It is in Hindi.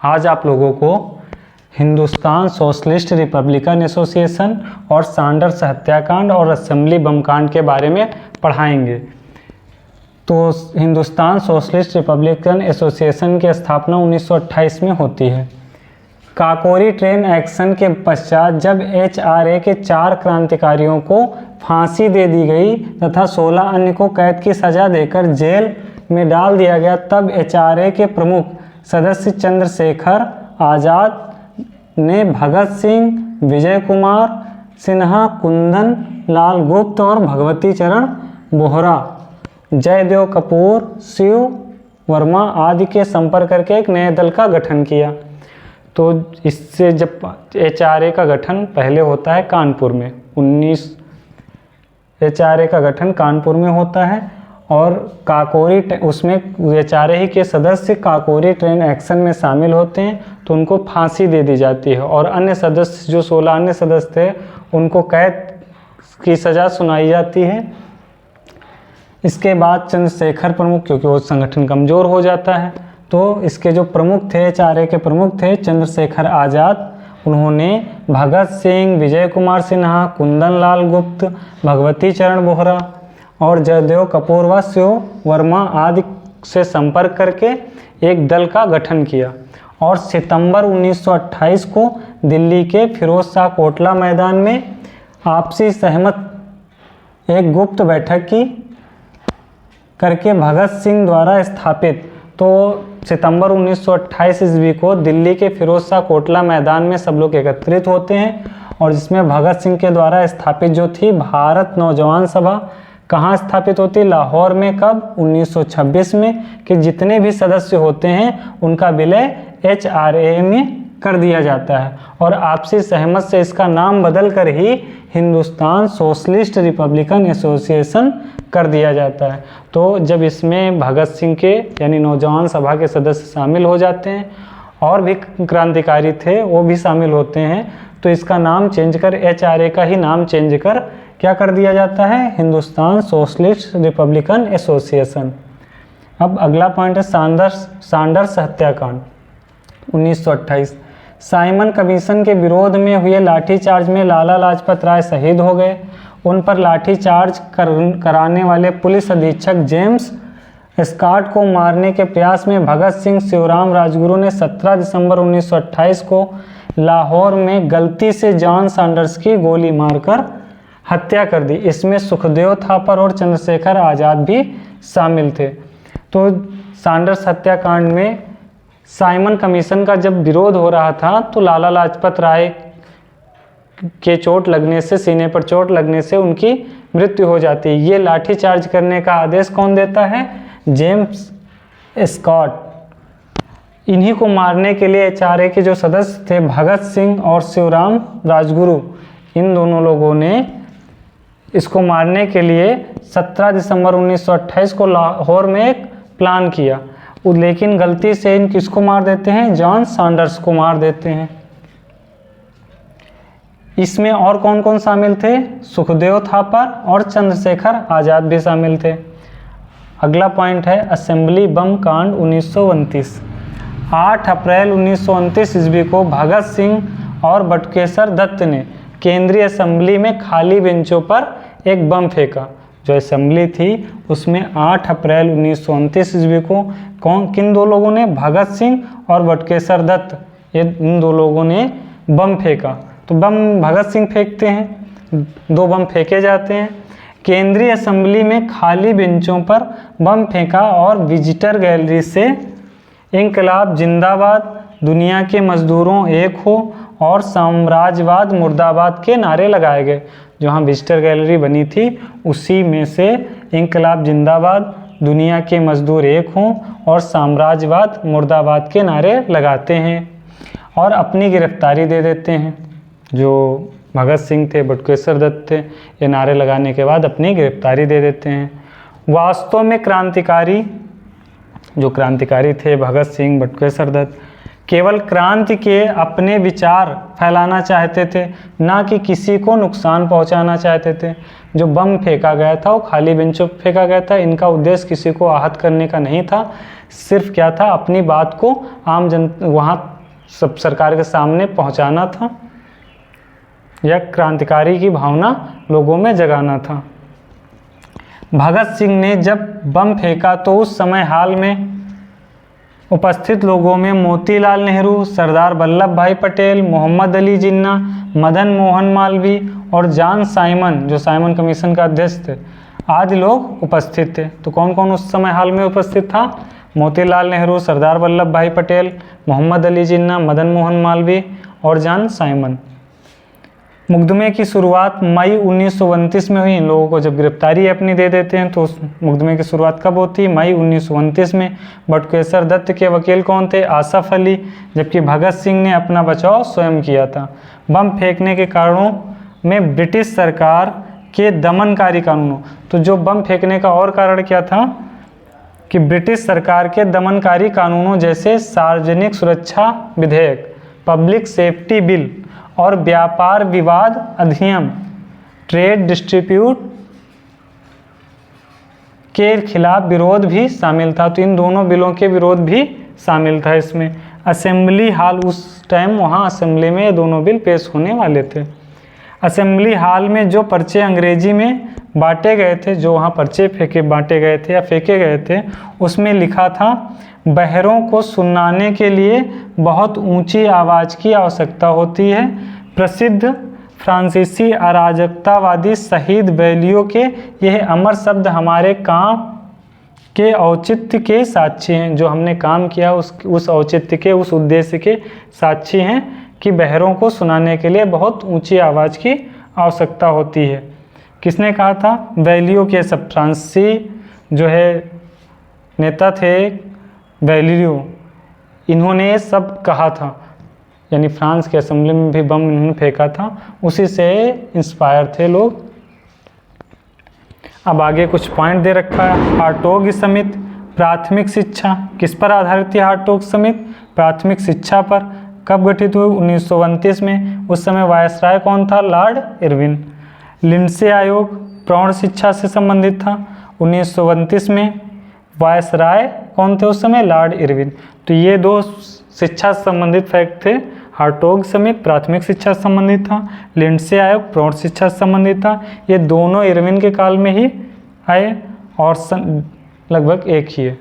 आज आप लोगों को हिंदुस्तान सोशलिस्ट रिपब्लिकन एसोसिएशन और सैंडर्स हत्याकांड और असेंबली बम कांड के बारे में पढ़ाएंगे। तो हिंदुस्तान सोशलिस्ट रिपब्लिकन एसोसिएशन की स्थापना 1928 में होती है। काकोरी ट्रेन एक्शन के पश्चात जब HRA के 4 क्रांतिकारियों को फांसी दे दी गई तथा 16 अन्य को कैद की सज़ा देकर जेल में डाल दिया गया, तब HRA के प्रमुख सदस्य चंद्रशेखर आज़ाद ने भगत सिंह, विजय कुमार सिन्हा, कुंदन लाल गुप्त और भगवती चरण बोहरा, जयदेव कपूर, शिव वर्मा आदि के संपर्क करके एक नए दल का गठन किया। तो इससे जब HRA का गठन पहले होता है कानपुर में, HRA का गठन कानपुर में होता है और काकोरी उसमें HRA ही के सदस्य काकोरी ट्रेन एक्शन में शामिल होते हैं, तो उनको फांसी दे दी जाती है और अन्य सदस्य जो 16 अन्य सदस्य थे उनको कैद की सज़ा सुनाई जाती है। इसके बाद चंद्रशेखर प्रमुख, क्योंकि वो संगठन कमज़ोर हो जाता है, तो इसके जो प्रमुख थे, HRA के प्रमुख थे चंद्रशेखर आज़ाद, उन्होंने भगत सिंह, विजय कुमार सिन्हा, कुंदन लाल गुप्त, भगवती चरण बोहरा और जयदेव कपूर व शिव वर्मा आदि से संपर्क करके एक दल का गठन किया और सितंबर 1928 को दिल्ली के फिरोज शाह कोटला मैदान में आपसी सहमत एक गुप्त बैठक की करके भगत सिंह द्वारा स्थापित, तो सितंबर 1928 ईस्वी को दिल्ली के फिरोज शाह कोटला मैदान में सब लोग एकत्रित होते हैं और जिसमें भगत सिंह के द्वारा स्थापित जो थी भारत नौजवान सभा कहाँ स्थापित होती, लाहौर में। कब? 1926 में, कि जितने भी सदस्य होते हैं उनका विलय HRA में कर दिया जाता है और आपसी सहमत से इसका नाम बदल कर ही हिंदुस्तान सोशलिस्ट रिपब्लिकन एसोसिएशन कर दिया जाता है। तो जब इसमें भगत सिंह के यानी नौजवान सभा के सदस्य शामिल हो जाते हैं और भी क्रांतिकारी थे वो भी शामिल होते हैं, तो इसका नाम चेंज कर HRA का ही नाम चेंज कर क्या कर दिया जाता है, हिंदुस्तान सोशलिस्ट रिपब्लिकन एसोसिएशन। अब अगला पॉइंट है सैंडर्स हत्याकांड 1928। साइमन कमीशन के विरोध में हुए लाठीचार्ज में लाला लाजपत राय शहीद हो गए। उन पर लाठीचार्ज कराने वाले पुलिस अधीक्षक जेम्स स्कॉट को मारने के प्रयास में भगत सिंह शिवराम राजगुरु ने 17 दिसंबर 1928 को लाहौर में गलती से जॉन सैंडर्स की गोली मारकर हत्या कर दी। इसमें सुखदेव थापर और चंद्रशेखर आज़ाद भी शामिल थे। तो सैंडर्स हत्याकांड में साइमन कमीशन का जब विरोध हो रहा था तो लाला लाजपत राय के चोट लगने से, सीने पर चोट लगने से उनकी मृत्यु हो जाती है। ये लाठीचार्ज करने का आदेश कौन देता है? James Scott. इन्हीं को मारने के लिए HRA के जो सदस्य थे भगत सिंह और शिवराम राजगुरु, इन दोनों लोगों ने इसको मारने के लिए 17 दिसंबर 1928 को लाहौर में एक प्लान किया, लेकिन गलती से इन किसको मार देते हैं? जॉन सैंडर्स को मार देते हैं। इसमें और कौन कौन शामिल थे? सुखदेव थापर और चंद्रशेखर आज़ाद भी शामिल थे। अगला पॉइंट है असेंबली बम कांड 1929। 8 अप्रैल 1929 ईस्वी को भगत सिंह और बटुकेश्वर दत्त ने केंद्रीय असेंबली में खाली बेंचों पर एक बम फेंका। जो असेंबली थी उसमें 8 अप्रैल 1929 ईस्वी को किन दो लोगों ने? भगत सिंह और बटुकेश्वर दत्त, ये इन दो लोगों ने बम फेंका। तो बम भगत सिंह फेंकते हैं, 2 बम फेंके जाते हैं। केंद्रीय असेंबली में खाली बेंचों पर बम फेंका और विजिटर गैलरी से इंकलाब जिंदाबाद, दुनिया के मजदूरों एक हो और साम्राज्यवाद मुर्दाबाद के नारे लगाए गए। जहाँ विजिटर गैलरी बनी थी उसी में से इंकलाब जिंदाबाद, दुनिया के मजदूर एक हों और साम्राज्यवाद मुर्दाबाद के नारे लगाते हैं और अपनी गिरफ्तारी दे देते हैं। जो भगत सिंह थे, बटुकेश्वर दत्त थे, ये नारे लगाने के बाद अपनी गिरफ्तारी दे देते हैं। वास्तव में जो क्रांतिकारी थे भगत सिंह, बटुकेश्वर दत्त, केवल क्रांति के अपने विचार फैलाना चाहते थे, ना कि किसी को नुकसान पहुंचाना चाहते थे। जो बम फेंका गया था वो खाली बेंचों पर फेंका गया था। इनका उद्देश्य किसी को आहत करने का नहीं था, सिर्फ क्या था, अपनी बात को आम जन वहाँ सब सरकार के सामने पहुंचाना था या क्रांतिकारी की भावना लोगों में जगाना था। भगत सिंह ने जब बम फेंका तो उस समय हाल में उपस्थित लोगों में मोतीलाल नेहरू, सरदार वल्लभ भाई पटेल, मोहम्मद अली जिन्ना, मदन मोहन मालवीय और जॉन साइमन, जो साइमन कमीशन का अध्यक्ष थे, आदि लोग उपस्थित थे। तो कौन कौन उस समय हाल में उपस्थित था? मोतीलाल नेहरू, सरदार वल्लभ भाई पटेल, मोहम्मद अली जिन्ना, मदन मोहन मालवीय और जॉन साइमन। मुकदमे की शुरुआत मई 1929 में हुई। इन लोगों को जब गिरफ्तारी अपनी दे देते हैं तो उस मुकदमे की शुरुआत कब होती है? मई 1929 में। बटुकेश्वर दत्त के वकील कौन थे? आसफ अली। जबकि भगत सिंह ने अपना बचाव स्वयं किया था। बम फेंकने के कारणों में ब्रिटिश सरकार के दमनकारी कानूनों, तो जो बम फेंकने का और कारण क्या था कि ब्रिटिश सरकार के दमनकारी कानूनों जैसे सार्वजनिक सुरक्षा विधेयक, पब्लिक सेफ्टी बिल और व्यापार विवाद अधिनियम, ट्रेड डिस्प्यूट के खिलाफ विरोध भी शामिल था। तो इन दोनों बिलों के विरोध भी शामिल था इसमें। असेंबली हाल, उस टाइम वहाँ असेंबली में ये दोनों बिल पेश होने वाले थे। असेंबली हाल में जो पर्चे अंग्रेजी में बांटे गए थे, जो वहाँ पर्चे बांटे गए थे या फेंके गए थे, उसमें लिखा था, बहरों को सुनाने के लिए बहुत ऊंची आवाज़ की आवश्यकता होती है। प्रसिद्ध फ्रांसीसी अराजकतावादी शहीद बैलियो के यह अमर शब्द हमारे काम के औचित्य के साक्षी हैं। जो हमने काम किया उस औचित्य के, उस उद्देश्य के साक्षी हैं कि बहरों को सुनाने के लिए बहुत ऊंची आवाज़ की आवश्यकता होती है। किसने कहा था? बैलियो के। सब फ्रांसीसी जो है नेता थे बैलियो, इन्होंने ये सब कहा था, यानी फ्रांस के असेंबली में भी बम इन्होंने फेंका था, उसी से इंस्पायर थे लोग। अब आगे कुछ पॉइंट दे रखा है। हार्टोग समिति, प्राथमिक शिक्षा किस पर आधारित थी? हार्टोग समिति प्राथमिक शिक्षा पर। कब गठित हुई? 1929 में। उस समय वायसराय कौन था? Lord Irwin. लिंडसे आयोग प्रौढ़ शिक्षा से संबंधित था। 1929 में। वायसराय कौन थे उस समय? Lord Irwin. तो ये दो शिक्षा से संबंधित फैक्ट थे। हार्टोग समिति प्राथमिक शिक्षा से संबंधित था, लिंडसे आयोग प्रौढ़ शिक्षा से संबंधित था। ये दोनों इरविन के काल में ही आए और लगभग एक ही है।